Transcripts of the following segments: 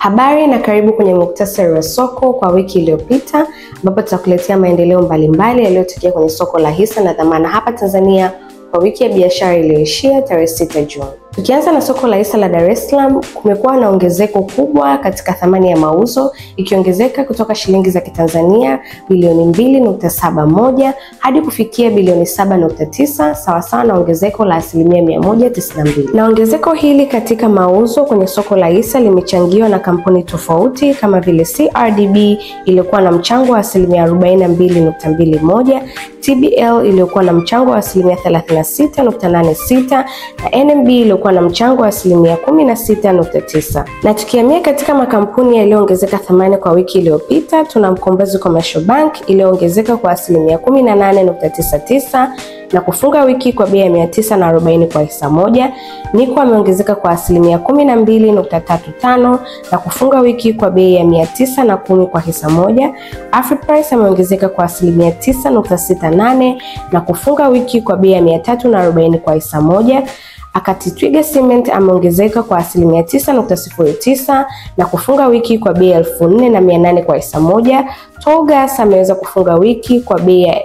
Habari na karibu kwenye muktasari wa soko kwa wiki iliyopita, ambapo tutakuletea maendeleo mbalimbali yaliyotokea kwenye soko la hisa na dhamana hapa Tanzania kwa wiki ya biashara iliyoishia tarehe 6 Juni. Tukianza na soko la hisa la Dar es Salaam, kumekuwa na ongezeko kubwa katika thamani ya mauzo, ikiongezeka kutoka shilingi za Kitanzania bilioni 2.71 hadi kufikia bilioni 7.9, sawasawa na ongezeko la 192. Na ongezeko hili katika mauzo kwenye soko la hisa limechangiwa na kampuni tofauti kama vile CRDB iliyokuwa na mchango wa 42.21, TBL iliyokuwa na mchango wa 36.86 na NMB iliyokuwa na mchango wa 16.9. Na tukihamia katika makampuni yaliyoongezeka thamani kwa wiki iliyopita, tuna Mkombozi Commercial Bank iliyoongezeka kwa 18.99 na kufunga wiki kwa bei ya 940 kwa hisa moja. Niko ameongezeka kwa 12.35 na kufunga wiki kwa bei ya 910 kwa hisa moja. Afriprice ameongezeka kwa 9.68 na kufunga wiki kwa bei ya 340 kwa hisa moja. Akati Twiga Cement ameongezeka kwa 9.09 na kufunga wiki kwa bei ya 4800 kwa hisa moja. Tolgas ameweza kufunga wiki kwa bei ya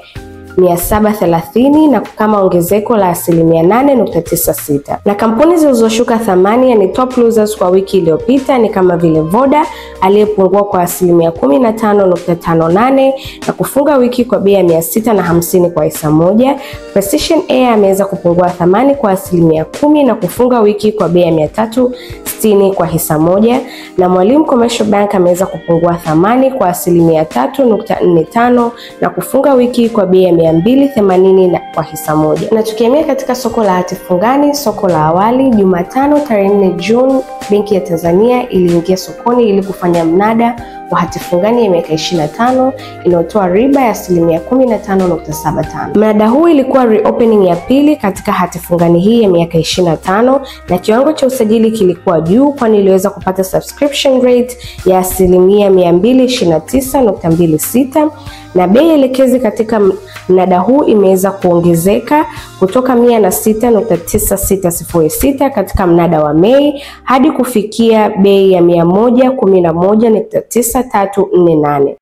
730 na kama ongezeko la 8.96. Na kampuni zilizoshuka thamani, yani top losers kwa wiki iliyopita, ni kama vile Voda aliyepungua kwa 15.58 na kufunga wiki kwa bei ya 650 kwa hisa moja. Precision Air ameweza kupungua thamani kwa 10% na kufunga wiki kwa bei ya 360 kwa hisa moja. Na Mwalimu Commercial Bank ameweza kupungua thamani kwa 3.45 na kufunga wiki kwa bei ya 280 kwa hisa moja. Na tukihamia katika soko la hati fungani, soko la awali, Jumatano tarehe 4 Juni, Benki ya Tanzania iliingia sokoni ili kufanya mnada wa hati fungani ya miaka 25 inayotoa riba ya 15.75. Mnada huu ilikuwa reopening ya pili katika hati fungani hii ya miaka 25 na kiwango cha usajili kilikuwa juu, kwani iliweza kupata subscription rate ya 229.26 na bei elekezi katika mnada huu imeweza kuongezeka kutoka 106.9606 katika mnada wa Mei hadi kufikia bei ya 111.9348.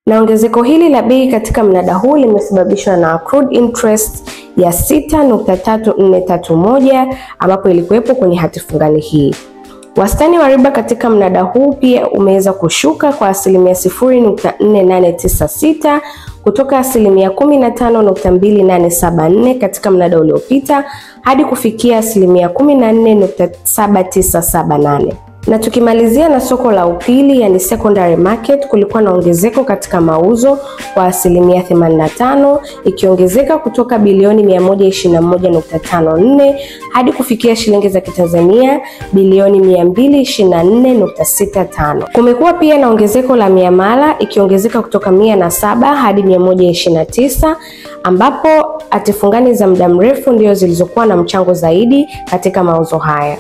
Na ongezeko hili la bei katika mnada huu limesababishwa na accrued interest ya 6.3431 ambapo ilikuwepo kwenye hati fungani hii. Wastani wa riba katika mnada huu pia umeweza kushuka kwa 0.4896 kutoka 15.2874 katika mnada uliopita hadi kufikia 14.7978. Na tukimalizia na soko la upili, yani secondary market, kulikuwa na ongezeko katika mauzo kwa 85%, ikiongezeka kutoka bilioni 121.54 hadi kufikia shilingi za Kitanzania bilioni 224.65. Kumekuwa pia na ongezeko la miamala ikiongezeka kutoka 107 hadi 129, ambapo hati fungani za muda mrefu ndio zilizokuwa na mchango zaidi katika mauzo haya.